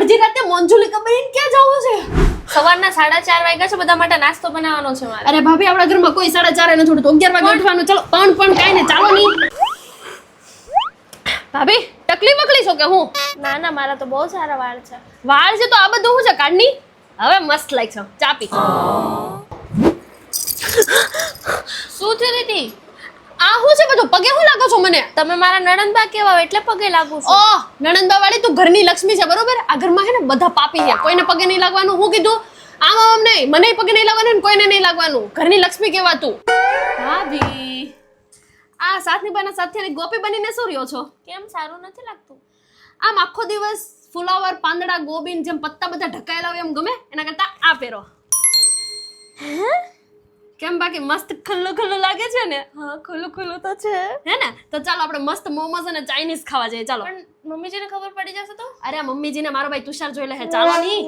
અડધી રાતે મોંજુલી કબરીને ક્યાં જવું છે? સવારના 4:30 વાગ્યા છે, બધા માટે નાસ્તો બનાવવાનો છે મારે. અરે ભાભી આપણા ઘરમાં કોઈ 4:30 નથી ઉઠતું, 11 વાગે ઉઠવાનું. ચલો પણ કાઈ ને, ચાલો ની. ભાભી ટકલી બકલી છો કે હું? ના ના, મારા તો બહુ સારા વાળ છે. વાળ છે તો આ બધું શું છે કાઢની? હવે મસ્ત લાગશે. ચા પી. શું થયું દીદી? આ શું છે બધું? પગે શું લાગો છો મને? તમે મારા નણંદબા કેવા હોય એટલે પગે લાગુ છું. ઓહ, નણંદબા વાળી તું ઘરની લક્ષ્મી છે, બરોબર? આ ઘરમાં છે ને બધા પાપી છે, કોઈને પગે નહીં લાગવાનું. હું કીધું આમ નહીં, મને પગે નહીં લાગવાનું ને કોઈને નહીં લાગવાનું. ઘરની લક્ષ્મી કેવા તું? ભાભી આ સાથની બાના સાથેની ગોપી બનીને શું રહ્યો છો? કેમ સારું નથી લાગતું? આમ આખો દિવસ ફુલાવર પાંદડા ગોબીન જેમ પત્તા બધા ઢકાયેલા હોય એમ ગમે? એના કરતા આ પહેરો. કેમ બાકી મસ્ત ખુલ્લું ખુલ્લું લાગે છે ને? હા, ખુલ્લું ખુલ્લું તો છે. હે ને? તો ચાલો આપણે મસ્ત મોમોસ અને ચાઇનીઝ ખાવા જઈએ. ચાલો. પણ મમ્મીજીને ખબર પડી જશે તો? અરે મમ્મીજીને મારો ભાઈ તુષાર જોઈ લે હે. ચાલો ની.